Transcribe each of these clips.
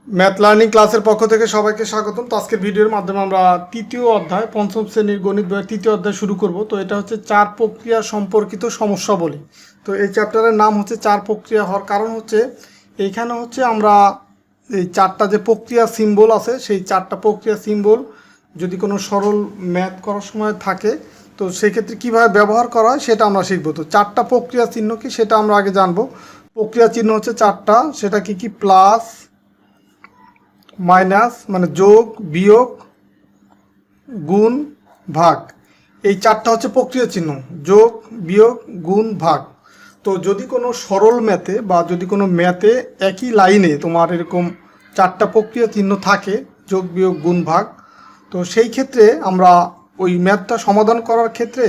Math learning ক্লাসের পক্ষ থেকে সবাইকে স্বাগতম। তো আজকের ভিডিওর মাধ্যমে আমরা তৃতীয় অধ্যায় পঞ্চম শ্রেণীর গণিত বইয়ের তৃতীয় অধ্যায় শুরু করব। তো এটা হচ্ছে চার প্রক্রিয়া সম্পর্কিত সমস্যা বলি। তো এই চ্যাপ্টারের নাম হচ্ছে চার প্রক্রিয়া হওয়ার কারণ হচ্ছে এইখানে হচ্ছে আমরা এই চারটা যে প্রক্রিয়া সিম্বল আছে সেই চারটা প্রক্রিয়া সিম্বল যদি কোনো সরল ম্যাথ করার সময় থাকে তো সেক্ষেত্রে কীভাবে ব্যবহার করা হয় সেটা আমরা শিখবো। তো চারটা প্রক্রিয়া চিহ্ন কি সেটা আমরা আগে জানবো। প্রক্রিয়া চিহ্ন হচ্ছে চারটা, সেটা কি কি? প্লাস, মাইনাস মানে যোগ, বিয়োগ, গুণ, ভাগ। এই চারটা হচ্ছে প্রক্রিয়া চিহ্ন, যোগ, বিয়োগ, গুণ, ভাগ। তো যদি কোনো সরল ম্যাথে বা যদি কোনো ম্যাথে একই লাইনে তোমার এরকম চারটা প্রক্রিয়া চিহ্ন থাকে, যোগ, বিয়োগ, গুণ, ভাগ, তো সেই ক্ষেত্রে আমরা ওই ম্যাথটা সমাধান করার ক্ষেত্রে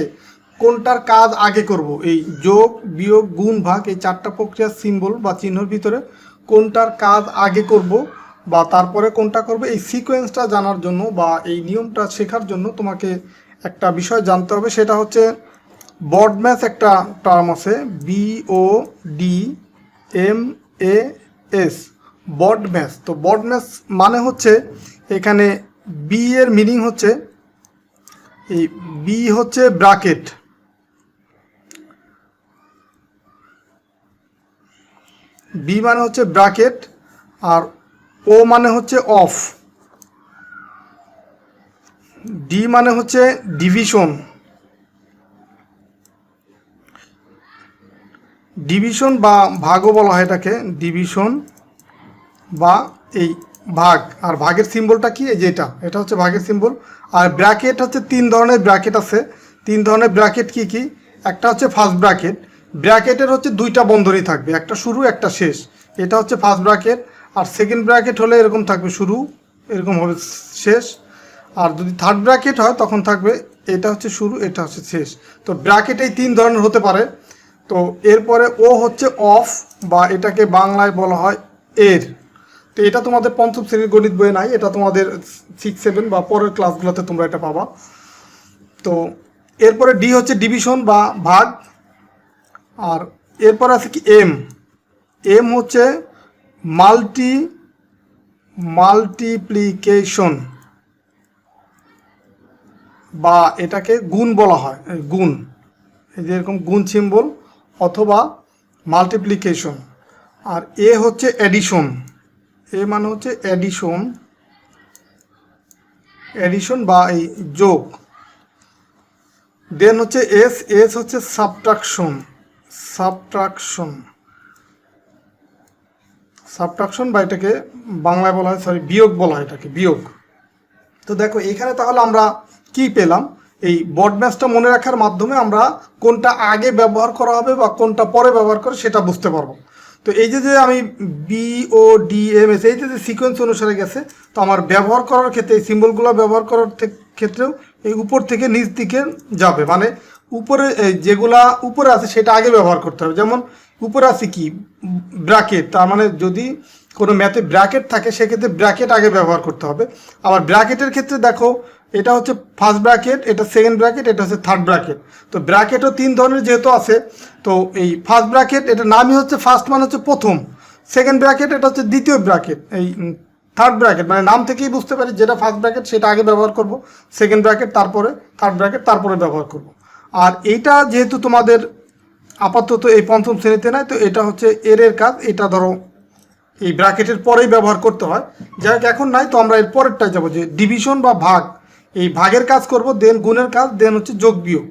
কোনটার কাজ আগে করব, এই যোগ, বিয়োগ, গুণ, ভাগ এই চারটা প্রক্রিয়ার সিম্বল বা চিহ্নর ভিতরে কোনটার কাজ আগে করব বা তারপরে কোনটা করবে, এই সিকোয়েন্সটা জানার জন্য বা এই নিয়মটা শেখার জন্য তোমাকে একটা বিষয় জানতে হবে। সেটা হচ্ছে বডম্যাথ। একটা টার্ম আছে BODMAS, বডম্যাথ। তো বডম্যাথ মানে হচ্ছে এখানে বি এর মিনিং হচ্ছে এই বি হচ্ছে ব্র্যাকেট, বি মানে হচ্ছে ব্র্যাকেট, আর ও মানে হচ্ছে অফ, ডি মানে হচ্ছে ডিভিশন, ডিভিশন বা ভাগও বলা হয় এটাকে, ডিভিশন বা এই ভাগ। আর ভাগের সিম্বলটা কি? এই যেটা, এটা হচ্ছে ভাগের সিম্বল। আর ব্র্যাকেট হচ্ছে তিন ধরনের ব্র্যাকেট আছে। তিন ধরনের ব্র্যাকেট কি কি? একটা হচ্ছে ফার্স্ট ব্র্যাকেট, ব্র্যাকেটের হচ্ছে দুইটা বন্ধনী থাকবে, একটা শুরু একটা শেষ, এটা হচ্ছে ফার্স্ট ব্র্যাকেট। আর সেকেন্ড ব্র্যাকেট হলে এরকম থাকবে শুরু, এরকম হবে শেষ। আর যদি থার্ড ব্র্যাকেট হয় তখন থাকবে এটা হচ্ছে শুরু, এটা হচ্ছে শেষ। তো ব্র্যাকেট এই তিন ধরনের হতে পারে। তো এরপরে ও হচ্ছে অফ বা এটাকে বাংলায় বলা হয় এর। তো এটা তোমাদের পঞ্চম শ্রেণীর গণিত বইয়ে নাই, এটা তোমাদের 6-7 বা পরের ক্লাসগুলোতে তোমরা এটা পাবা। তো এরপরে ডি হচ্ছে ডিভিশন বা ভাগ। আর এরপরে আছে কি এম, এম হচ্ছে মাল্টিপ্লিকেশন বা এটাকে গুণ বলা হয়, গুণ, এই যে এরকম গুণ সিম্বল অথবা মাল্টিপ্লিকেশন। আর এ হচ্ছে এডিশন, এ মানে হচ্ছে এডিশন, এডিশন বা এই যোগ। দেন হচ্ছে এস, এস হচ্ছে সাবট্রাকশন, সাবট্রাকশন, সাবট্রাকশন বা এটাকে বাংলায় বলা হয়, সরি বিয়োগ বলা হয় এটাকে, বিয়োগ। তো দেখো এখানে তাহলে আমরা কি পেলাম? এই বডম্যাথটা মনে রাখার মাধ্যমে আমরা কোনটা আগে ব্যবহার করা হবে বা কোনটা পরে ব্যবহার করে সেটা বুঝতে পারবো। তো এই যে আমি BODMS এই যে সিকোয়েন্স অনুসারে গেছে, তো আমার ব্যবহার করার ক্ষেত্রে এই সিম্বলগুলো ব্যবহার করার ক্ষেত্রেও এই উপর থেকে নিচ দিকে যাবে, মানে উপরে যেগুলা উপরে আছে সেটা আগে ব্যবহার করতে হবে। যেমন উপরে আছে কি ব্র্যাকেট, তার মানে যদি কোনো ম্যাথে ব্র্যাকেট থাকে সেক্ষেত্রে ব্র্যাকেট আগে ব্যবহার করতে হবে। আবার ব্র্যাকেটের ক্ষেত্রে দেখো এটা হচ্ছে ফার্স্ট ব্র্যাকেট, এটা সেকেন্ড ব্র্যাকেট, এটা হচ্ছে থার্ড ব্র্যাকেট। তো ব্র্যাকেটও তিন ধরনের যেহেতু আছে, তো এই ফার্স্ট ব্র্যাকেট এটা নামই হচ্ছে ফার্স্ট মানে হচ্ছে প্রথম, সেকেন্ড ব্র্যাকেট এটা হচ্ছে দ্বিতীয় ব্র্যাকেট, এই থার্ড ব্র্যাকেট মানে নাম থেকেই বুঝতে পারি যেটা ফার্স্ট ব্র্যাকেট সেটা আগে ব্যবহার করব, সেকেন্ড ব্র্যাকেট তারপরে, থার্ড ব্র্যাকেট তারপরে ব্যবহার করব। আর এইটা যেহেতু তোমাদের আপাতত এই পঞ্চম শ্রেণীতে নাই, তো এটা হচ্ছে এর কাজ, এটা ধরো এই ব্র্যাকেটের পরেই ব্যবহার করতে হয়। যাই হোক এখন নাই, তো আমরা এর পরেরটায় যাবো যে ডিভিশন বা ভাগ। এই ভাগের কাজ করব, দেন গুণের কাজ, দেন হচ্ছে যোগ বিয়োগ।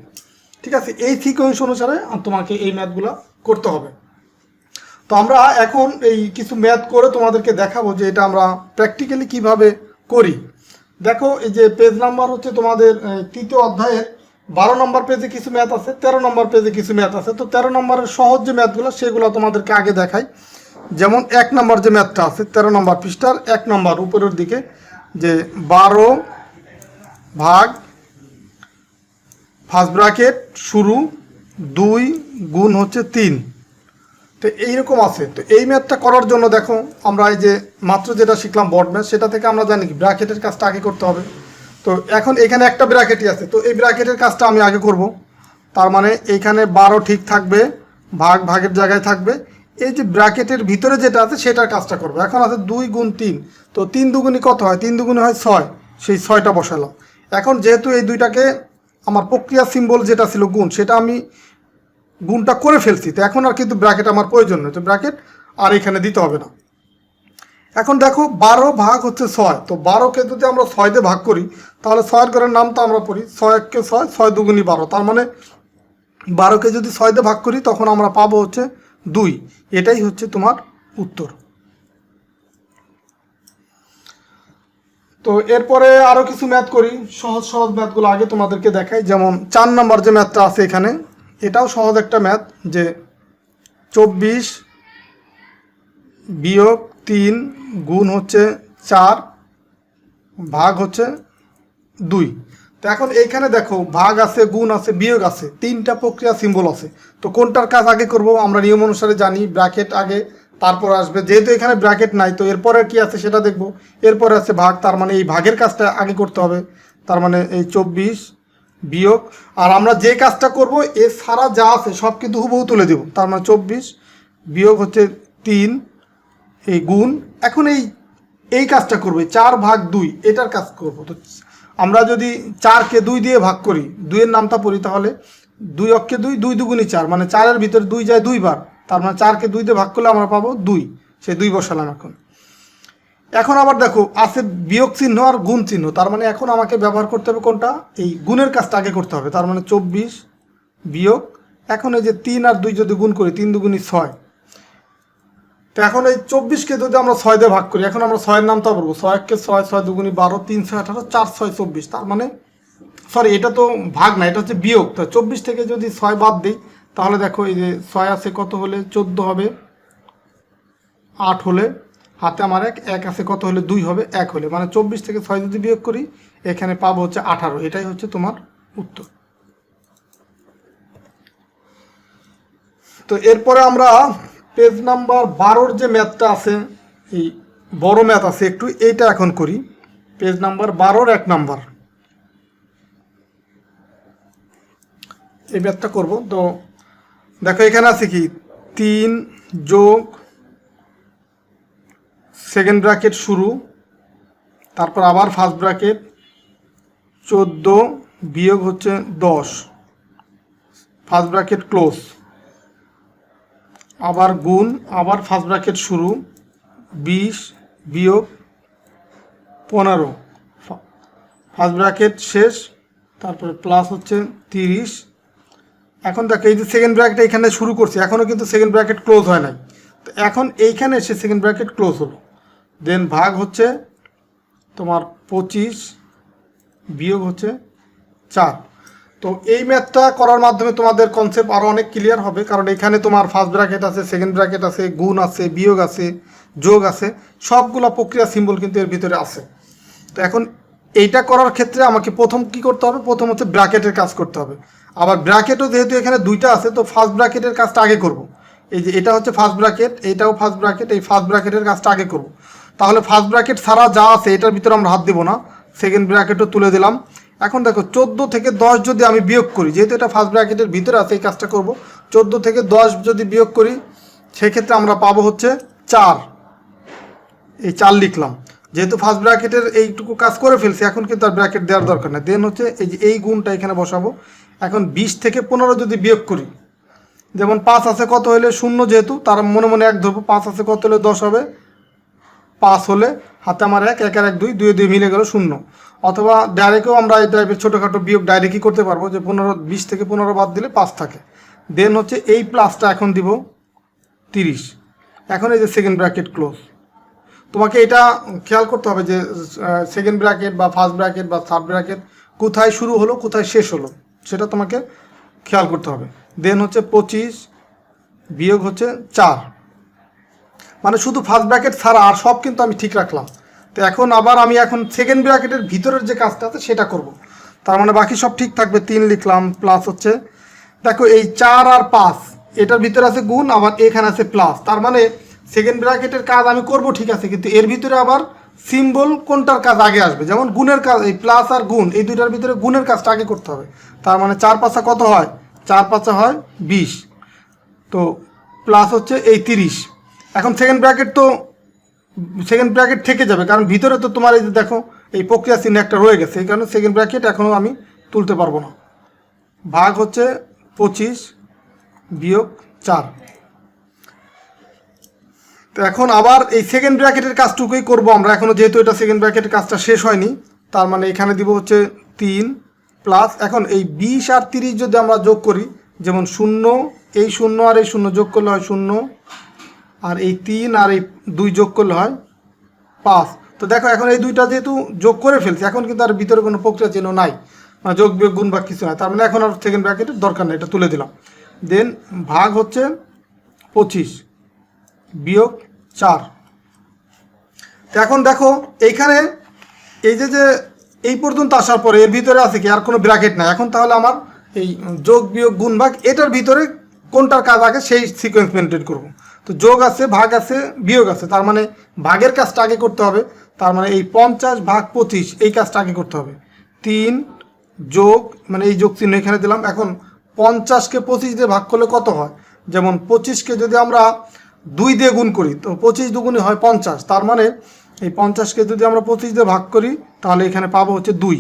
ঠিক আছে, এই সিকোয়েন্স অনুসারে তোমাকে এই ম্যাথগুলো করতে হবে। তো আমরা এখন এই কিছু ম্যাথ করে তোমাদেরকে দেখাবো যে এটা আমরা প্র্যাকটিক্যালি কিভাবে করি। দেখো এই যে পেজ নাম্বার হচ্ছে তোমাদের তৃতীয় অধ্যায়ের 12 নম্বর পেজে কিছু ম্যাথ আছে, 13 নম্বর পেজে কিছু ম্যাথ আছে। তো 13 নম্বরের সহজ যে ম্যাথগুলো সেগুলো তোমাদেরকে আগে দেখাই। যেমন 1 নম্বর যে ম্যাথটা আছে 13 নম্বর পৃষ্ঠার 1 নম্বর উপরের দিকে, যে 12 ভাগ ফার্স্ট ব্র্যাকেট শুরু 2 গুণ হচ্ছে 3। তো এইরকম আছে। তো এই ম্যাথটা করার জন্য দেখো আমরা এই যে মাত্র যেটা শিখলাম বড ম্যাথ, সেটা থেকে আমরা জানি কি ব্র্যাকেটের কাজটা আগে করতে হবে। তো এখন এখানে একটা ব্র্যাকেটই আছে, তো এই ব্র্যাকেটের কাজটা আমি আগে করব। তার মানে এইখানে 12 ঠিক থাকবে, ভাগ ভাগের জায়গায় থাকবে, এই যে ব্র্যাকেটের ভিতরে যেটা আছে সেটার কাজটা করবো। এখন আছে 2 গুণ 3, তো 3 দুগুণি কত হয়? 3 দুগুণি হয় 6, সেই 6টা বসালাম। এখন যেহেতু এই দুইটাকে আমার প্রক্রিয়া সিম্বল যেটা ছিল গুণ, সেটা আমি গুণটা করে ফেলছি, তো এখন আর কিন্তু ব্র্যাকেট আমার প্রয়োজন নেই, তো ব্র্যাকেট আর এখানে দিতে হবে না। এখন দেখো 12 ভাগ হচ্ছে 6, তো 12কে যদি আমরা 6 দিয়ে ভাগ করি তাহলে 6 ঘরের নামটা আমরা পড়ি 6 1 6, 6 দুগুণি 12, তার মানে 12কে যদি 6 দিয়ে ভাগ করি তখন আমরা পাবো হচ্ছে 2। এটাই হচ্ছে তোমার উত্তর। তো এরপরে আরও কিছু ম্যাথ করি, সহজ সহজ ম্যাথগুলো আগে তোমাদেরকে দেখাই। যেমন 4 নাম্বার যে ম্যাথটা আছে এখানে, এটাও সহজ একটা ম্যাথ, যে 24 বিয়োগ 3 গুণ হচ্ছে 4 ভাগ হচ্ছে 2। তো এখন এইখানে দেখো ভাগ আছে, গুণ আছে, বিয়োগ আছে, 3টা প্রক্রিয়া সিম্বল আছে। তো কোনটার কাজ আগে করব? আমরা নিয়ম অনুসারে জানি ব্র্যাকেট আগে, তারপর আসবে। যেহেতু এখানে ব্র্যাকেট নাই, তো এরপরে কি আছে সেটা দেখব। এরপরে আছে ভাগ, তার মানে এই ভাগের কাজটা আগে করতে হবে। তার মানে এই 24 বিয়োগ, আর আমরা যে কাজটা করব এ সারা যা আছে সব কিন্তু হুবহু তুলে দেব। তার মানে 24 বিয়োগ হচ্ছে 3 এই গুণ। এখন এই কাজটা করবে 4 ভাগ 2, এটার কাজ করব। তো আমরা যদি 4কে 2 দিয়ে ভাগ করি, 2-এর নামটা পড়ি, তাহলে 2 অক্ষে 2, 2 দুগুণি 4, মানে 4-এর ভিতরে 2 যায় 2 বার, তার মানে 4কে 2 দিয়ে ভাগ করলে আমরা পাবো 2, সেই 2 বসালাম। এখন আবার দেখো আছে বিয়োগ চিহ্ন আর গুণ চিহ্ন, তার মানে এখন আমাকে ব্যবহার করতে হবে কোনটা? এই গুণের কাজটা আগে করতে হবে। তার মানে 24 বিয়োগ, এখন এই যে 3 আর 2 যদি গুণ করি, 3 দুগুণি 6, তো এখন এই 24কে যদি আমরা 6 দিয়ে ভাগ করি, এখন আমরা 6-এর নামটা পড়বো, 6 1 6, 6 দুগুণি 12, 3 6 18, 4 6 24, তার মানে সরি এটা তো ভাগ না, এটা হচ্ছে বিয়োগ। তো 24 থেকে যদি 6 বাদ দিই তাহলে দেখো এই যে 6 আছে কত হলে 14 হবে, 8 হলে হাতে আমার 1 আছে কত হলে 2 হবে, 1 হলে, মানে 24 থেকে 6 যদি বিয়োগ করি এখানে পাবো হচ্ছে 18। এটাই হচ্ছে তোমার উত্তর। তো এরপরে আমরা পেজ নাম্বার 12-র যে ম্যাথটা আছে, এই বড় ম্যাথ আছে একটু, এইটা এখন করি। পেজ নাম্বার 12-র 1 নাম্বার এই ম্যাথটা করব। তো দেখো এখানে আছে কি 3 যোগ সেকেন্ড ব্র্যাকেট শুরু, তারপর আবার ফার্স্ট ব্র্যাকেট 14 বিয়োগ হচ্ছে 10 ফার্স্ট ব্র্যাকেট ক্লোজ, আবার গুণ, আবার ফার্স্ট ব্র্যাকেট শুরু 20 বিয়োগ 15 ফার্স্ট ব্র্যাকেট শেষ, তারপরে প্লাস হচ্ছে 30। এখন দেখো এই যে সেকেন্ড ব্র্যাকেট এখানে শুরু করছি, এখনও কিন্তু সেকেন্ড ব্র্যাকেট ক্লোজ হয় নাই, তো এখন এইখানে এসে সেকেন্ড ব্র্যাকেট ক্লোজ হলো, দেন ভাগ হচ্ছে তোমার 25 বিয়োগ হচ্ছে 4। তো এই ম্যাথটা করার মাধ্যমে তোমাদের কনসেপ্ট আরও অনেক ক্লিয়ার হবে, কারণ এখানে তোমার ফার্স্ট ব্র্যাকেট আছে, সেকেন্ড ব্র্যাকেট আছে, গুণ আছে, বিয়োগ আছে, যোগ আছে, সবগুলা প্রক্রিয়া সিম্বল কিন্তু এর ভিতরে আছে। তো এখন এইটা করার ক্ষেত্রে আমাকে প্রথম কি করতে হবে? প্রথম হচ্ছে ব্র্যাকেটের কাজ করতে হবে। আবার ব্র্যাকেটও যেহেতু এখানে 2টা আছে, তো ফার্স্ট ব্র্যাকেটের কাজটা আগে করব। এই যে এটা হচ্ছে ফার্স্ট ব্র্যাকেট, এটাও ফার্স্ট ব্র্যাকেট, এই ফার্স্ট ব্র্যাকেটের কাজটা আগে করব। তাহলে ফার্স্ট ব্র্যাকেট ছাড়া যা আছে এটার ভিতরে আমরা হাত দিব না, সেকেন্ড ব্র্যাকেটও তুলে দিলাম। এখন দেখো 14 থেকে 10 যদি আমি বিয়োগ করি, যেহেতু এটা ফার্স্ট ব্র্যাকেটের ভিতরে আছে এই কাজটা করব, 14 থেকে 10 যদি বিয়োগ করি সেক্ষেত্রে আমরা পাবো হচ্ছে 4, এই 4 লিখলাম। যেহেতু ফার্স্ট ব্র্যাকেটের এইটুকু কাজ করে ফেলছি, এখন কিন্তু আর ব্র্যাকেট দেওয়ার দরকার নেই। দেন হচ্ছে এই যে এই গুণটা এখানে বসাবো। এখন 20 থেকে 15 যদি বিয়োগ করি, যেমন 5 আছে কত হলে 0, যেহেতু তার মনে মনে 1 ধরবো, 5 আছে কত হলে 10 হবে, 5 হলে হাতে আমার 1 1 আর 1 2, 2 2 মিলে গেল 0। অথবা ডাইরেক্টও আমরা এই টাইপের ছোটোখাটো বিয়োগ ডাইরেক্টই করতে পারবো, যে 20 থেকে 15 বাদ দিলে 5 থাকে। দেন হচ্ছে এই প্লাসটা এখন দিব 30। এখন এই যে সেকেন্ড ব্র্যাকেট ক্লোজ। তোমাকে এটা খেয়াল করতে হবে যে সেকেন্ড ব্র্যাকেট বা ফার্স্ট ব্র্যাকেট বা থার্ড ব্র্যাকেট কোথায় শুরু হলো কোথায় শেষ হলো সেটা তোমাকে খেয়াল করতে হবে। দেন হচ্ছে 25 বিয়োগ হচ্ছে 4, মানে শুধু ফার্স্ট ব্র্যাকেট ছাড়া আর সব কিন্তু আমি ঠিক রাখলাম। তো এখন আবার আমি এখন সেকেন্ড ব্র্যাকেটের ভিতরের যে কাজটা আছে সেটা করব। তার মানে বাকি সব ঠিক থাকবে, 3 লিখলাম, প্লাস হচ্ছে দেখো এই 4 আর 5 এটার ভিতরে আছে গুণ, আবার এখানে আছে প্লাস, তার মানে সেকেন্ড ব্র্যাকেটের কাজ আমি করব ঠিক আছে, কিন্তু এর ভিতরে আবার সিম্বল কোনটার কাজ আগে আসবে, যেমন গুণের কাজ, এই প্লাস আর গুণ এই দুইটার ভিতরে গুণের কাজটা আগে করতে হবে। তার মানে 4 5 কত হয়? 4 5 হয় 20। তো প্লাস হচ্ছে এই 30। এখন সেকেন্ড ব্র্যাকেট তো সেকেন্ড ব্র্যাকেট থেকে যাবে, কারণ ভিতরে তো তোমার এই যে দেখো এই প্রক্রিয়া চিহ্ন একটা রয়ে গেছে, এই কারণে সেকেন্ড ব্র্যাকেট এখনও আমি তুলতে পারবো না। ভাগ হচ্ছে 25 বিয়োগ 4। তো এখন আবার এই সেকেন্ড ব্র্যাকেটের কাজটুকুই করবো আমরা এখনও, যেহেতু এটা সেকেন্ড ব্র্যাকেটের কাজটা শেষ হয়নি। তার মানে এখানে দিব হচ্ছে 3 প্লাস, এখন এই 20 আর 30 যদি আমরা যোগ করি, যেমন 0 এই 0 আর এই 0 যোগ করলে হয় 0, আর এই 3 আর এই 2 যোগ করলে হয় 5। তো দেখো এখন এই দুইটা যেহেতু যোগ করে ফেলছি, এখন কিন্তু আর ভিতরে কোনো প্রক্রিয়া চিহ্ন নাই, মানে যোগ বিয়োগ গুণ বা কিছু নাই। তার মানে এখন আর সেকেন্ড ব্র্যাকেটের দরকার নেই, এটা তুলে দিলাম। দেন ভাগ হচ্ছে 25 বিয়োগ 4। তো এখন দেখো এইখানে এই যে এই পর্যন্ত আসার পরে এর ভিতরে আছে কি আর কোনো ব্র্যাকেট নাই। এখন তাহলে আমার এই যোগ বিয়োগ গুণ ভাগ এটার ভিতরে কোনটার কাজ আগে সেই সিকোয়েন্স মেনটেন করব। তো যোগ আছে, ভাগ আছে, বিয়োগ আছে, তার মানে ভাগের কাজটা আগে করতে হবে। তার মানে এই 50 ভাগ 25 এই কাজটা আগে করতে হবে। 3 যোগ, মানে এই যোগ চিহ্ন এখানে দিলাম। এখন 50কে 25 দিয়ে ভাগ করলে কত হয়, যেমন 25কে যদি আমরা 2 দিয়ে গুণ করি তো 25 দুগুণে হয় 50। তার মানে এই 50কে যদি আমরা 25 দিয়ে ভাগ করি তাহলে এখানে পাবো হচ্ছে 2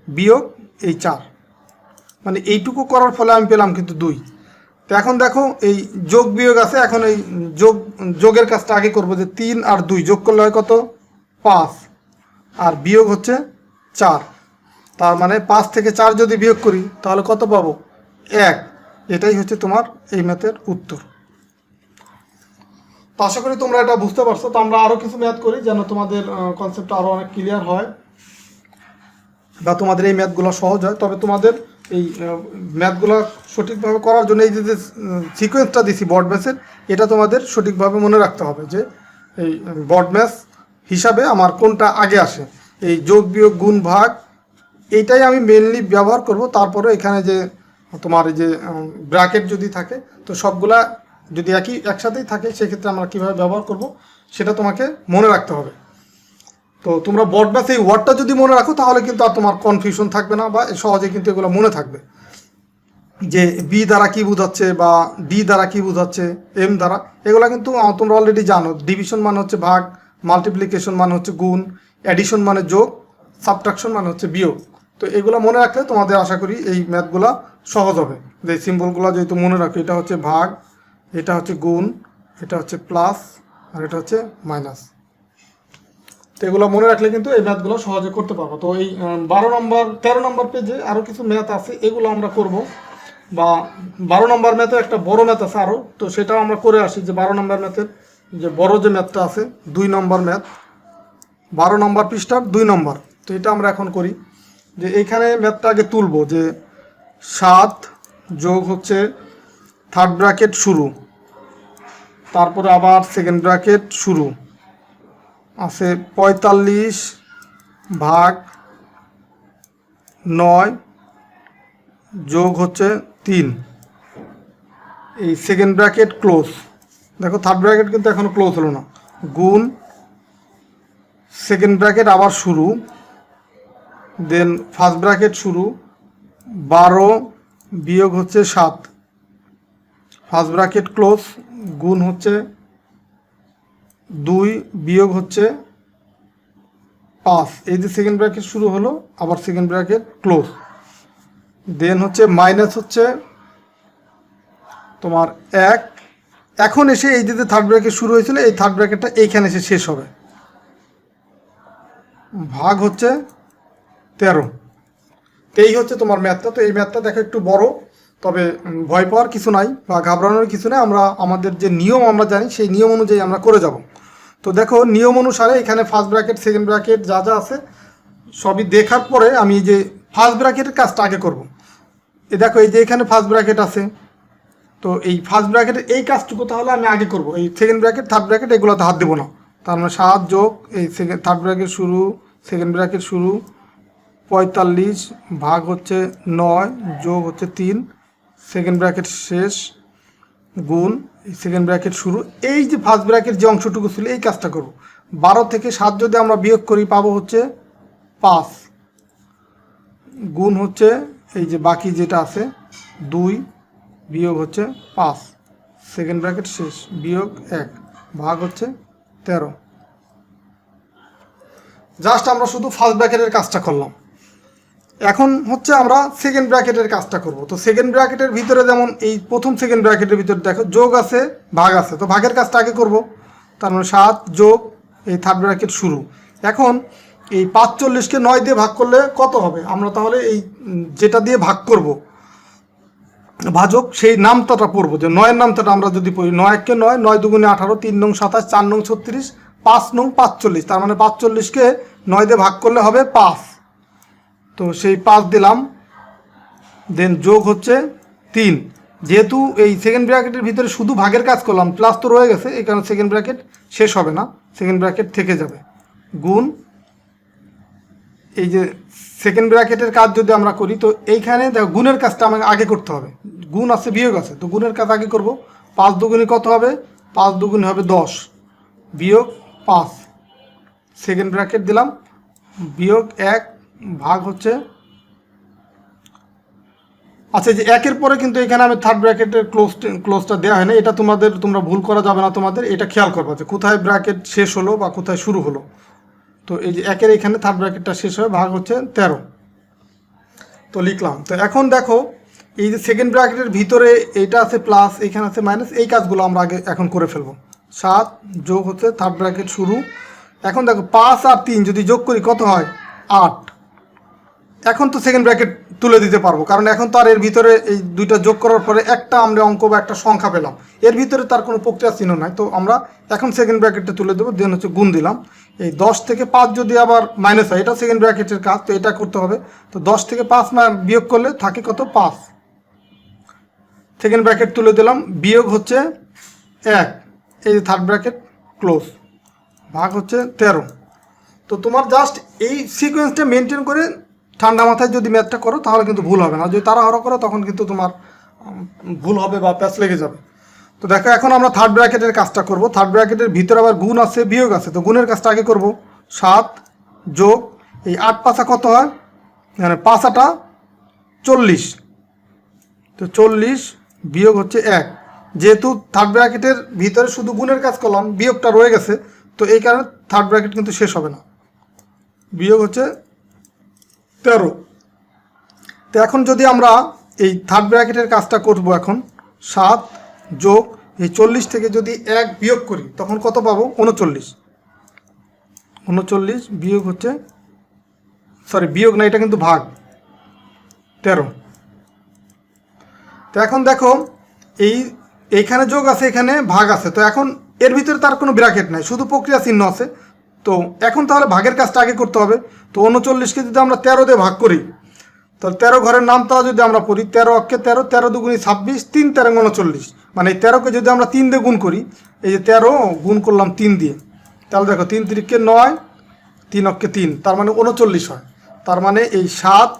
বিয়োগ এই 4, মানে এইটুকু করার ফলে আমি পেলাম কিন্তু 2। তো এখন দেখো এই যোগ বিয়োগ আছে, এখন এই যোগের কাজটা আগে করবো, যে 3 আর 2 যোগ করলে হয় কত 5, আর বিয়োগ হচ্ছে 4। তার মানে 5 থেকে 4 যদি বিয়োগ করি তাহলে কত পাবো 1। এটাই হচ্ছে তোমার এই ম্যাথের উত্তর। তো আশা করি তোমরা এটা বুঝতে পারছো। তো আমরা আরও কিছু ম্যাথ করি যেন তোমাদের কনসেপ্টটা আরও অনেক ক্লিয়ার হয় বা তোমাদের এই ম্যাথগুলো সহজ হয়। তবে তোমাদের এই ম্যাথগুলো সঠিকভাবে করার জন্য এই যে সিকোয়েন্সটা দিছি বড ম্যাথের, এটা তোমাদের সঠিকভাবে মনে রাখতে হবে যে এই বড ম্যাথ হিসাবে আমার কোনটা আগে আসে। এই যোগ বিয়োগ গুণ ভাগ এইটাই আমি মেনলি ব্যবহার করব। তারপরে এখানে যে তোমার এই যে ব্র্যাকেট যদি থাকে তো সবগুলা যদি একসাথেই থাকে সেক্ষেত্রে আমরা কীভাবে ব্যবহার করব সেটা তোমাকে মনে রাখতে হবে। তো তোমরা বড ম্যাথ এই ওয়ার্ডটা যদি মনে রাখো তাহলে কিন্তু আর তোমার কনফিউশন থাকবে না, বা সহজে কিন্তু এগুলো মনে থাকবে যে বি দ্বারা কি বোঝাচ্ছে বা ডি দ্বারা কি বোঝাচ্ছে, এম দ্বারা। এগুলো কিন্তু তোমরা অলরেডি জানো। ডিভিশন মানে হচ্ছে ভাগ, মাল্টিপ্লিকেশন মানে হচ্ছে গুণ, অ্যাডিশন মানে যোগ, সাবট্রাকশন মানে হচ্ছে বিয়োগ। তো এগুলো মনে রাখলে তোমাদের আশা করি এই ম্যাথগুলো সহজ হবে। যে সিম্বলগুলো যেহেতু মনে রাখো, এটা হচ্ছে ভাগ, এটা হচ্ছে গুণ, এটা হচ্ছে প্লাস, আর এটা হচ্ছে মাইনাস। তো এগুলো মনে রাখলে কিন্তু এই ম্যাথগুলো সহজে করতে পারবো। তো এই 13 নম্বর পেজে আরও কিছু ম্যাথ আছে, এগুলো আমরা করব। বা 12 নম্বর ম্যাথে একটা বড় ম্যাথ আছে আরও, তো সেটাও আমরা করে আসি। যে 12 নম্বর ম্যাথের যে বড় যে ম্যাথটা আছে 2 নম্বর ম্যাথ, 12 নম্বর পৃষ্ঠার 2 নম্বর। তো এটা আমরা এখন করি। যে এইখানে ম্যাথটা আগে তুলব, যে 7 যোগ হচ্ছে থার্ড ব্র্যাকেট শুরু, তারপরে আবার সেকেন্ড ব্র্যাকেট শুরু আছে 45 ভাগ 9 যোগ হচ্ছে 3, এই সেকেন্ড ব্র্যাকেট ক্লোজ। দেখো থার্ড ব্র্যাকেট কিন্তু এখনো ক্লোজ হলো না। গুণ সেকেন্ড ব্র্যাকেট আবার শুরু, দেন ফার্স্ট ব্র্যাকেট শুরু 12 বিয়োগ হচ্ছে 7, ফার্স্ট ব্র্যাকেট ক্লোজ, গুণ হচ্ছে 2 বিয়োগ হচ্ছে 5। এই যে সেকেন্ড ব্র্যাকেট শুরু হলো, আবার সেকেন্ড ব্র্যাকেট ক্লোজ, দেন হচ্ছে মাইনাস হচ্ছে তোমার 1। এখন এসে এই যে থার্ড ব্র্যাকেট শুরু হয়েছিল এই থার্ড ব্র্যাকেটটা এইখানে এসে শেষ হবে, ভাগ হচ্ছে 13। এই হচ্ছে তোমার ম্যাথটা। তো এই ম্যাথটা দেখো একটু বড়, তবে ভয় পাওয়ার কিছু নাই বা ঘাবড়ানোর কিছু নেই। আমরা আমাদের যে নিয়ম আমরা জানি সেই নিয়ম অনুযায়ী আমরা করে যাব। তো দেখো নিয়ম অনুসারে এখানে ফার্স্ট ব্র্যাকেট সেকেন্ড ব্র্যাকেট যা যা আছে সবই দেখার পরে আমি যে ফার্স্ট ব্র্যাকেটের কাজটা আগে করব। এই দেখো এই যে এখানে ফার্স্ট ব্র্যাকেট আছে, তো এই ফার্স্ট ব্র্যাকেটের এই কাজটুকু তাহলে আমি আগে করব। এই সেকেন্ড ব্র্যাকেট থার্ড ব্র্যাকেট এগুলোতে হাত দেবো না। তার মানে 7 যোগ এই থার্ড ব্র্যাকেট শুরু, সেকেন্ড ব্র্যাকেট শুরু 45 ভাগ হচ্ছে 9 যোগ হচ্ছে 3, সেকেন্ড ব্র্যাকেট শেষ, গুণ এই সেকেন্ড ব্র্যাকেট শুরু। এই যে ফার্স্ট ব্র্যাকেট যে অংশটুকু ছিল এই কাজটা করব। 12 থেকে 7 যদি আমরা বিয়োগ করি পাবো হচ্ছে 5, গুণ হচ্ছে এই যে বাকি যেটা আছে 2 বিয়োগ হচ্ছে 5, সেকেন্ড ব্র্যাকেট শেষ বিয়োগ 1 ভাগ হচ্ছে 13। জাস্ট আমরা শুধু ফার্স্ট ব্র্যাকেটের কাজটা করলাম। এখন হচ্ছে আমরা সেকেন্ড ব্র্যাকেটের কাজটা করব। তো সেকেন্ড ব্র্যাকেটের ভিতরে যেমন এই প্রথম সেকেন্ড ব্র্যাকেটের ভিতরে দেখো যোগ আছে ভাগ আছে, তো ভাগের কাজটা আগে করব। তার মানে 7 যোগ এই থার্ড ব্র্যাকেট শুরু। এখন এই 45কে 9 দিয়ে ভাগ করলে কত হবে, আমরা তাহলে এই যেটা দিয়ে ভাগ করব ভাজক সেই নামতাটা পড়বো, যে 9-এর নামতাটা আমরা যদি পড়ি 9 1 9, 9 2 18, 3 9 27, 4 9 36, 5 9 45। তার মানে 45কে 9 দিয়ে ভাগ করলে হবে 5। তো সেই 5 দিলাম, দেন যোগ হচ্ছে 3। যেহেতু এই সেকেন্ড ব্র্যাকেটের ভিতরে শুধু ভাগের কাজ করলাম, প্লাস তো রয়ে গেছে, এই কারণে সেকেন্ড ব্র্যাকেট শেষ হবে না, সেকেন্ড ব্র্যাকেট থেকে যাবে। গুণ এই যে সেকেন্ড ব্র্যাকেটের কাজ যদি আমরা করি, তো এইখানে দেখো গুণের কাজটা আমাকে আগে করতে হবে। গুণ আছে বিয়োগ আছে, তো গুণের কাজ আগে করব। 5 দুগুণে কত হবে, 5 দুগুণে হবে 10 বিয়োগ 5, সেকেন্ড ব্র্যাকেট দিলাম বিয়োগ 1 ভাগ হচ্ছে, আচ্ছা যে 1-এর পরে কিন্তু এখানে আমি থার্ড ব্র্যাকেটের ক্লোজটা দেওয়া হয় না, এটা তোমরা ভুল করা যাবে না, তোমাদের এটা খেয়াল করবা যে কোথায় ব্র্যাকেট শেষ হলো বা কোথায় শুরু হলো। তো এই যে 1-এর এখানে থার্ড ব্র্যাকেটটা শেষ হয়ে ভাগ হচ্ছে 13, তো লিখলাম। তো এখন দেখো এই যে সেকেন্ড ব্র্যাকেটের ভিতরে এইটা আছে প্লাস, এইখানে আছে মাইনাস, এই কাজগুলো আমরা আগে এখন করে ফেলবো। 7 যোগ হচ্ছে থার্ড ব্র্যাকেট শুরু। এখন দেখো 5 আর 3 যদি যোগ করি কত হয়, 8। এখন তো সেকেন্ড ব্র্যাকেট তুলে দিতে পারবো, কারণ এখন তো আর এর ভিতরে এই দুইটা যোগ করার পরে একটা আমরা অঙ্ক বা একটা সংখ্যা পেলাম, এর ভিতরে তার কোনো প্রক্রিয়া চিহ্ন নাই। তো আমরা এখন সেকেন্ড ব্র্যাকেটটা তুলে দেবো, দেন হচ্ছে গুণ দিলাম। এই 10 থেকে 5 যদি আবার মাইনাস হয়, এটা সেকেন্ড ব্র্যাকেটের কাজ, তো এটা করতে হবে। তো 10 থেকে 5 বিয়োগ করলে থাকে কত, 5। সেকেন্ড ব্র্যাকেট তুলে দিলাম, বিয়োগ হচ্ছে 1, এই যে থার্ড ব্র্যাকেট ক্লোজ, ভাগ হচ্ছে 13। তো তোমার জাস্ট এই সিকোয়েন্সটা মেনটেন করে ঠান্ডা মাথায় যদি ম্যাথটা করো তাহলে কিন্তু ভুল হবে না, যদি তাড়াহুড়ো করো তখন কিন্তু তোমার ভুল হবে বা প্যাচ লেগে যাবে। তো দেখো এখন আমরা থার্ড ব্র্যাকেটের কাজটা করব। থার্ড ব্র্যাকেটের ভিতরে আবার গুণ আছে বিয়োগ আছে, তো গুণের কাজটা আগে করব। 7 যোগ এই 8 5 কত হয়, মানে 5 8 40, তো 40 বিয়োগ হচ্ছে 1। যেহেতু থার্ড ব্র্যাকেটের ভিতরে শুধু গুণের কাজ করলাম, বিয়োগটা রয়ে গেছে, তো এই কারণে থার্ড ব্র্যাকেট কিন্তু শেষ হবে না, বিয়োগ হচ্ছে 13। তো এখন যদি আমরা এই থার্ড ব্র্যাকেটের কাজটা করব, এখন 7 যোগ এই 40 থেকে যদি 1 বিয়োগ করি তখন কত পাবো, 39। 39 বিয়োগ হচ্ছে, সরি বিয়োগ না, এটা কিন্তু ভাগ 13। তো এখন দেখো এইখানে যোগ আছে, এখানে ভাগ আছে, তো এখন এর ভিতরে তার কোনো ব্র্যাকেট নাই, শুধু প্রক্রিয়া চিহ্ন আছে। তো এখন তাহলে ভাগের কাজটা আগে করতে হবে। তো 39কে যদি আমরা 13 দিয়ে ভাগ করি, তাহলে 13 ঘরের নামটা যদি আমরা পড়ি, 13 অক্ষে 13, 13 দুগুণী 26, 3 13 39, মানে এই 13কে যদি আমরা 3 দিয়ে গুণ করি, এই যে 13 গুণ করলাম 3 দিয়ে, তাহলে দেখো 3 3 9, 3 অক্ষে 3, তার মানে 39 হয়। তার মানে এই 7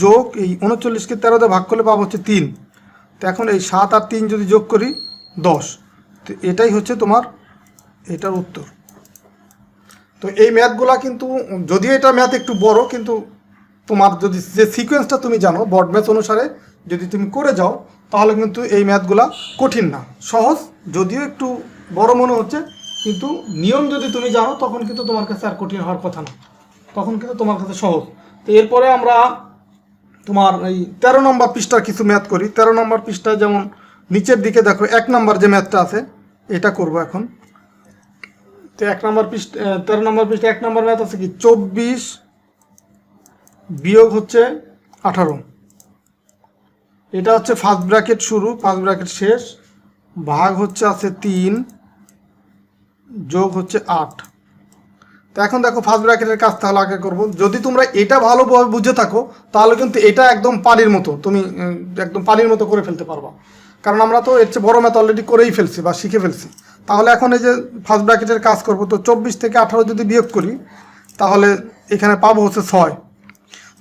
যোগ এই 39কে 13 দিয়ে ভাগ করলে পাবো হচ্ছে 3। তো এখন এই 7 আর 3 যদি যোগ করি 10, তো এটাই হচ্ছে তোমার এটার উত্তর। তো এই ম্যাথগুলা কিন্তু, যদিও এটা ম্যাথ একটু বড়, কিন্তু তোমার যদি যে সিকোয়েন্সটা তুমি জানো বড ম্যাথ অনুসারে যদি তুমি করে যাও, তাহলে কিন্তু এই ম্যাথগুলা কঠিন না, সহজ, যদিও একটু বড় মনে হচ্ছে, কিন্তু নিয়ম যদি তুমি জানো তখন কিন্তু তোমার কাছে আর কঠিন হওয়ার কথা না, তখন কিন্তু তোমার কাছে সহজ। তো এরপরে আমরা তোমার এই 13 নম্বর পৃষ্ঠার কিছু ম্যাথ করি। 13 নম্বর পৃষ্ঠায় যেমন নিচের দিকে দেখো 1 নম্বর যে ম্যাথটা আছে এটা করব এখন। তো 1 নম্বর পৃষ্ঠা, 13 নম্বর পৃষ্ঠা 1 নম্বর ম্যাথ আছে কি, 24 বিয়োগ হচ্ছে 18, এটা হচ্ছে ফার্স্ট ব্র্যাকেট শুরু, ফার্স্ট ব্র্যাকেট শেষ, ভাগ হচ্ছে আছে 3 যোগ হচ্ছে 8। তো এখন দেখো ফার্স্ট ব্র্যাকেটের কাজ তাহলে আগে করব। যদি তোমরা এটা ভালোভাবে বুঝে থাকো তাহলে কিন্তু এটা একদম পানির মতো, তুমি একদম পানির মতো করে ফেলতে পারবা, কারণ আমরা তো এর চেয়ে বড় ম্যাথ অলরেডি করেই ফেলছি বা শিখে ফেলছি। তাহলে এখন এই যে ফার্স্ট ব্র্যাকেটের কাজ করব, তো 24 থেকে 18 যদি বিয়োগ করি তাহলে এখানে পাবো হচ্ছে 6।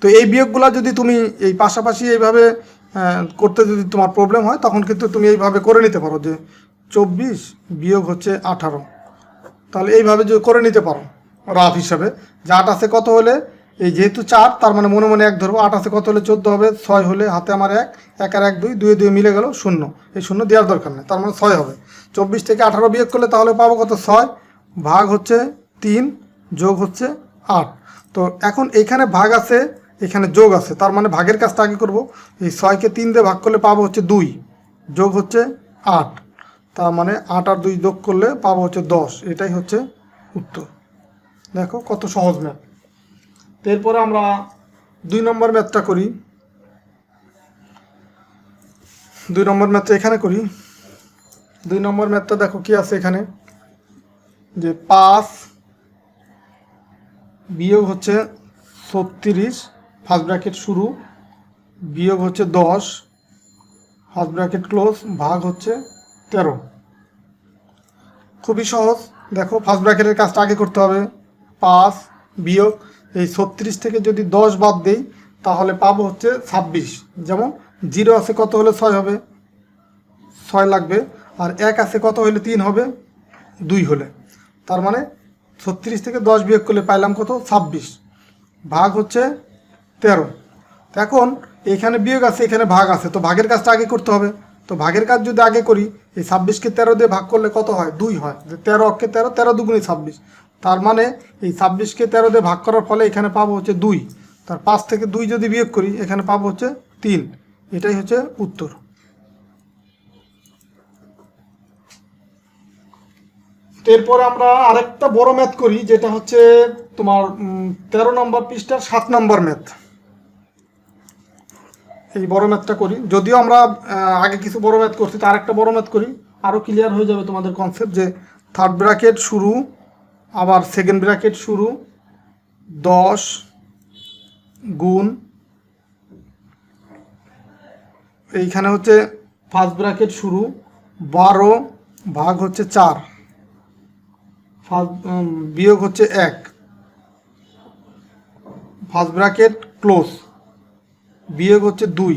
তো এই বিয়োগগুলো যদি তুমি এই পাশাপাশি এইভাবে করতে যদি তোমার প্রবলেম হয়, তখন কিন্তু তুমি এইভাবে করে নিতে পারো যে 24 বিয়োগ হচ্ছে 18, তাহলে এইভাবে যদি করে নিতে পারো রাফ হিসাবে, যে 8 আছে কত হলে এই যেহেতু 4 তার মানে মনে মনে 1 ধরবো। 8 আছে কত হলে 14 হবে, 6 হলে হাতে আমার 1, 1 আর 1 2, 2 2 মিলে গেল 0। এই 0 দেওয়ার দরকার নেই, তার মানে 6 হবে। 24 থেকে 18 বিয়োগ করলে তাহলে পাবো কত, 6 ভাগ হচ্ছে 3 যোগ হচ্ছে 8। তো এখন এখানে ভাগ আছে, এখানে যোগ আছে, তার মানে ভাগের কাজটা আগে করব। এই 6কে 3 দিয়ে ভাগ করলে পাবো হচ্ছে 2 যোগ হচ্ছে 8, তার মানে 8 আর 2 যোগ করলে পাবো হচ্ছে 10। এটাই হচ্ছে উত্তর। দেখো কত সহজ ম্যাথ। এরপরে আমরা 2 নম্বর ম্যাথটা করি। 2 নম্বর ম্যাথটা এখানে করি। 2 নম্বর ম্যাথটা দেখো কি আছে এখানে, যে 5 বিয়োগ হচ্ছে 36 ফার্স্ট ব্র্যাকেট শুরু, বিয়োগ হচ্ছে 10 ফার্স্ট ব্র্যাকেট ক্লোজ, ভাগ হচ্ছে 13। খুবই সহজ। দেখো ফার্স্ট ব্র্যাকেটের কাজটা আগে করতে হবে। 5 বিয়োগ এই 36 থেকে যদি 10 বাদ দেই তাহলে পাবো হচ্ছে 26। যেমন 0 আছে কত হলে 6 হবে, 6 লাগবে। আর 1 আছে কত হলে 3 হবে, 2 হলে। তার মানে 36 থেকে 10 বিয়োগ করলে পাইলাম কত, 26 ভাগ হচ্ছে 13। এখন এখানে বিয়োগ আছে, এখানে ভাগ আছে, তো ভাগের কাজটা আগে করতে হবে। তো ভাগের কাজ যদি আগে করি, এই 26কে 13 দিয়ে ভাগ করলে কত হয়, 2 হয়। 13 অক্ষে 13, 13 দুগুণে 26। তার মানে এই 26কে 13 দিয়ে ভাগ করার ফলে এখানে পাবো হচ্ছে 2। তার 5 থেকে 2 যদি বিয়োগ করি এখানে পাবো হচ্ছে 3। এটাই হচ্ছে উত্তর। এরপরে আমরা আরেকটা বড় ম্যাথ করি, যেটা হচ্ছে তোমার 13 নম্বর পৃষ্ঠার 7 নম্বর ম্যাথ। এই বড় ম্যাথটা করি, যদিও আমরা আগে কিছু বড় ম্যাথ করছি, তার একটা বড় ম্যাথ করি, আরও ক্লিয়ার হয়ে যাবে তোমাদের কনসেপ্ট। যে থার্ড ব্র্যাকেট শুরু, আবার সেকেন্ড ব্র্যাকেট শুরু, 10 গুণ এইখানে হচ্ছে ফার্স্ট ব্র্যাকেট শুরু 12 ভাগ হচ্ছে 4 বিয়োগ হচ্ছে 1 ফার্স্ট ব্র্যাকেট ক্লোজ, বিয়োগ হচ্ছে 2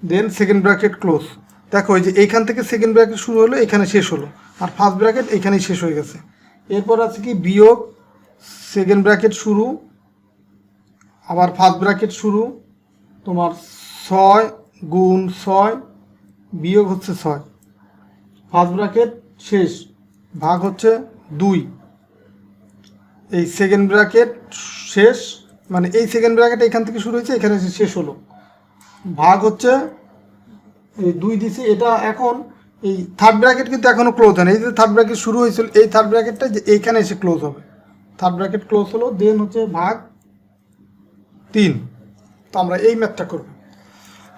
দেন সেকেন্ড ব্র্যাকেট ক্লোজ। দেখো এই যে এইখান থেকে সেকেন্ড ব্র্যাকেট শুরু হলো, এখানে শেষ হলো, আর ফার্স্ট ব্র্যাকেট এখানেই শেষ হয়ে গেছে। এরপর আছে কি বিয়োগ সেকেন্ড ব্র্যাকেট শুরু, আবার ফার্স্ট ব্র্যাকেট শুরু, তোমার 6 গুণ 6 বিয়োগ হচ্ছে 6 ফার্স্ট ব্র্যাকেট শেষ, ভাগ হচ্ছে 2 এই সেকেন্ড ব্র্যাকেট শেষ, মানে এই সেকেন্ড ব্র্যাকেট এখান থেকে শুরু হয়েছে, এখানে শেষ হলো, ভাগ হচ্ছে এই 2 দিছি। এটা এখন এই থার্ড ব্র্যাকেট কিন্তু এখনও ক্লোজ হয় না। এই যে থার্ড ব্র্যাকেট শুরু হয়েছিল, এই থার্ড ব্র্যাকেটটা যে এইখানে এসে ক্লোজ হবে, থার্ড ব্র্যাকেট ক্লোজ হলো, দেন হচ্ছে ভাগ 3। তো আমরা এই ম্যাথটা করব।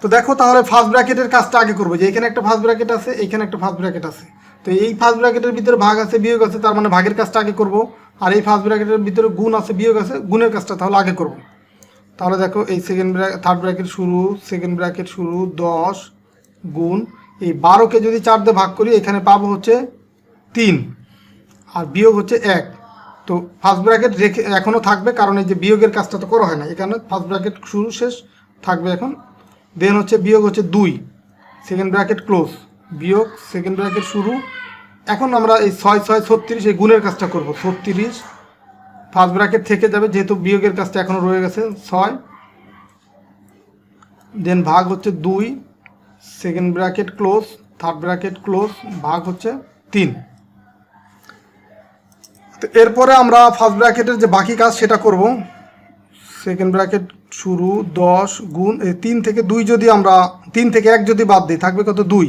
তো দেখো তাহলে ফার্স্ট ব্র্যাকেটের কাজটা আগে করবো, যে এখানে একটা ফার্স্ট ব্র্যাকেট আছে, এইখানে একটা ফার্স্ট ব্র্যাকেট আছে। তো এই ফার্স্ট ব্র্যাকেটের ভিতরে ভাগ আছে বিয়োগ আছে, তার মানে ভাগের কাজটা আগে করব। আর এই ফার্স্ট ব্র্যাকেটের ভিতরে গুণ আছে বিয়োগ আছে, গুণের কাজটা তাহলে আগে করব। তাহলে দেখো এই থার্ড ব্র্যাকেট শুরু, সেকেন্ড ব্র্যাকেট শুরু 10 গুণ এই 12কে যদি 4 দিয়ে ভাগ করি এখানে পাবো হচ্ছে 3, আর বিয়োগ হচ্ছে 1। তো ফার্স্ট ব্র্যাকেট রেখে এখনও থাকবে, কারণ এই যে বিয়োগের কাজটা তো করা হয় না, এখানে ফার্স্ট ব্র্যাকেট শুরু শেষ থাকবে এখন। দেন হচ্ছে বিয়োগ হচ্ছে 2 সেকেন্ড ব্র্যাকেট ক্লোজ, বিয়োগ সেকেন্ড ব্র্যাকেট শুরু। এখন আমরা এই 6 6 36 এই গুণের কাজটা করব। 36 ফার্স্ট ব্র্যাকেট থেকে যাবে, যেহেতু বিয়োগের কাজটা এখনও রয়ে গেছে 6, দেন ভাগ হচ্ছে 2 second bracket close, third bracket close, ভাগ হচ্ছে 3। তো এরপরে আমরা ফার্স্ট ব্র্যাকেটের যে বাকি কাজ সেটা করব। সেকেন্ড ব্র্যাকেট শুরু 10 গুণ এই 3 থেকে 2 যদি আমরা 3 থেকে 1 যদি বাদ দিই থাকবে কত, 2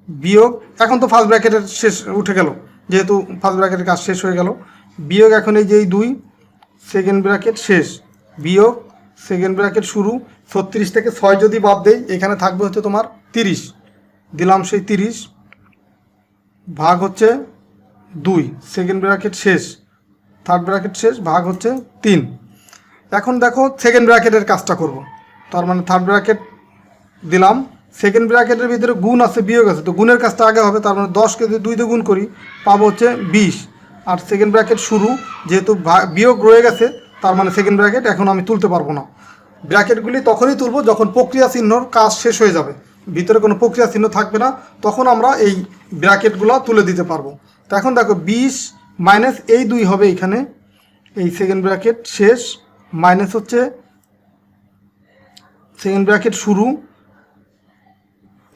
বিয়োগ। এখন তো ফার্স্ট ব্র্যাকেটের শেষ উঠে গেল, যেহেতু ফার্স্ট ব্র্যাকেটের কাজ শেষ হয়ে গেল, বিয়োগ এখন এই যে এই 2 সেকেন্ড ব্র্যাকেট শেষ, বিয়োগ সেকেন্ড ব্র্যাকেট শুরু। 36 থেকে 6 যদি বাদ দেই এখানে থাকবে হচ্ছে তোমার 30, দিলাম সেই 30 ভাগ হচ্ছে 2 সেকেন্ড ব্র্যাকেট শেষ, থার্ড ব্র্যাকেট শেষ, ভাগ হচ্ছে 3। এখন দেখো সেকেন্ড ব্র্যাকেটের কাজটা করব। তার মানে থার্ড ব্র্যাকেট দিলাম, সেকেন্ড ব্র্যাকেটের ভিতরে গুণ আছে বিয়োগ আছে, তো গুণের কাজটা আগে হবে। তার মানে 10কে যদি 2 দিয়ে গুণ করি পাবো হচ্ছে 20। আর সেকেন্ড ব্র্যাকেট শুরু, যেহেতু বিয়োগ রয়ে গেছে তার মানে সেকেন্ড ব্র্যাকেট এখন আমি তুলতে পারবো না। ব্র্যাকেটগুলি তখনই তুলব যখন প্রক্রিয়া চিহ্নর কাজ শেষ হয়ে যাবে, ভিতরে কোনো প্রক্রিয়া চিহ্ন থাকবে না, তখন আমরা এই ব্র্যাকেটগুলো তুলে দিতে পারবো। তো এখন দেখো 20 মাইনাস এই 2 হবে এখানে, এই সেকেন্ড ব্র্যাকেট শেষ মাইনাস হচ্ছে সেকেন্ড ব্র্যাকেট শুরু।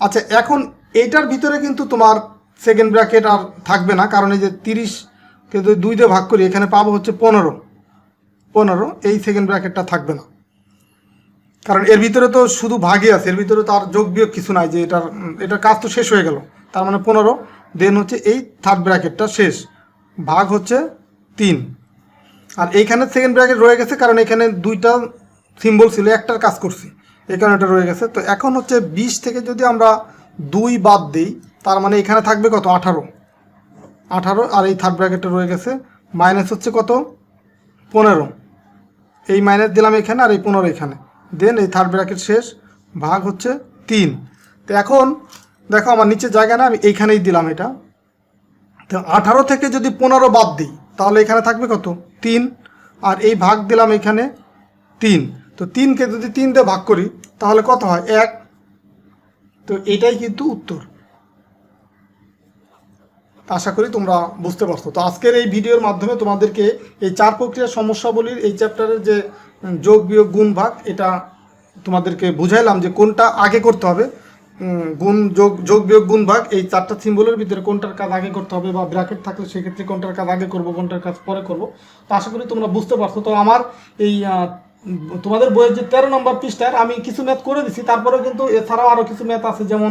আচ্ছা, এখন এইটার ভিতরে কিন্তু তোমার সেকেন্ড ব্র্যাকেট আর থাকবে না, কারণ এই যে 30কে যদি 2 দিয়ে ভাগ করি এখানে পাবো হচ্ছে 15, এই সেকেন্ড ব্র্যাকেটটা থাকবে না, কারণ এর ভিতরে তো শুধু ভাগই আছে, এর ভিতরে তার যোগ বিয়োগ কিছু নাই, যে এটার কাজ তো শেষ হয়ে গেল, তার মানে 15। দেন হচ্ছে এই থার্ড ব্র্যাকেটটা শেষ, ভাগ হচ্ছে 3। আর এইখানে সেকেন্ড ব্র্যাকেট রয়ে গেছে, কারণ এখানে 2টা সিম্বল ছিল, একটার কাজ করছি, এই কারণে এটা রয়ে গেছে। তো এখন হচ্ছে 20 থেকে যদি আমরা 2 বাদ দিই, তার মানে এখানে থাকবে কত, 18। আর এই থার্ড ব্র্যাকেটটা রয়ে গেছে, মাইনাস হচ্ছে কত, 15। এই মাইনাস দিলাম এখানে, আর এই 15 এখানে। দেন এই থার্ড ব্র্যাকেট শেষ, ভাগ হচ্ছে 3। তো এখন দেখো আমার নিচে জায়গা না, আমি এইখানেই দিলাম এটা। তো 18 থেকে যদি 15 বাদ দিই, তাহলে এখানে থাকবে কত, 3। আর এই ভাগ দিলাম এখানে 3। তো 3কে যদি 3 দিয়ে ভাগ করি তাহলে কত হয়, 1। তো এটাই কিন্তু উত্তর। আশা করি তোমরা বুঝতে পারছো। তো আজকের এই ভিডিওর মাধ্যমে তোমাদেরকে এই 4 প্রক্রিয়ার সমস্যাবলীর এই চ্যাপ্টারের যে যোগ বিয়োগ গুণ ভাগ, এটা তোমাদেরকে বুঝাইলাম যে কোনটা আগে করতে হবে। যোগ বিয়োগ গুণ ভাগ, এই 4টা সিম্বলের ভিতরে কোনটার কাজ আগে করতে হবে, বা ব্র্যাকেট থাকলে সেক্ষেত্রে কোনটার কাজ আগে করব, কোনটার কাজ পরে করব। তো আশা করি তোমরা বুঝতে পারছো। তো আমার এই তোমাদের বইয়ের যে 13 নম্বর পৃষ্ঠার আমি কিছু ম্যাথ করে দিছি, তারপরেও কিন্তু এছাড়াও আরও কিছু ম্যাথ আছে, যেমন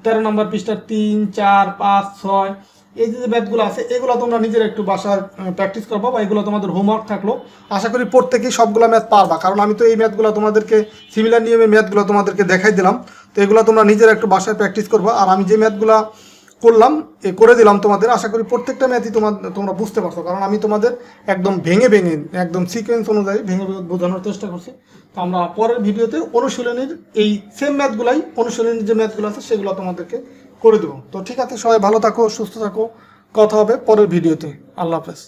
13 নম্বর পৃষ্ঠার 3, 4, 5, 6 এই যে ম্যাথগুলো আছে, এগুলো তোমরা নিজের একটু বাসায় প্র্যাকটিস করবো, বা এগুলো তোমাদের হোমওয়ার্ক থাকলো। আশা করি প্রত্যেকেই সবগুলো ম্যাথ পারবা, কারণ আমি তো এই ম্যাথগুলো তোমাদেরকে সিমিলার নিয়মের ম্যাথগুলো তোমাদেরকে দেখাই দিলাম। তো এগুলো তোমরা নিজের একটু বাসায় প্র্যাকটিস করবা। আর আমি যে ম্যাথগুলো করে দিলাম তোমাদের, আশা করি প্রত্যেকটা ম্যাথই তোমরা বুঝতে পারছো, কারণ আমি তোমাদের একদম ভেঙে একদম সিকোয়েন্স অনুযায়ী ভেঙে বোঝানোর চেষ্টা করছি। তো আমরা পরের ভিডিওতে অনুশীলনীর এই সেম ম্যাথগুলাই, অনুশীলনীর যে ম্যাথগুলো আছে সেগুলো তোমাদেরকে করে দেবো। তো ঠিক আছে, সবাই ভালো থাকো, সুস্থ থাকো, কথা হবে পরের ভিডিওতে। আল্লাহ হাফেজ।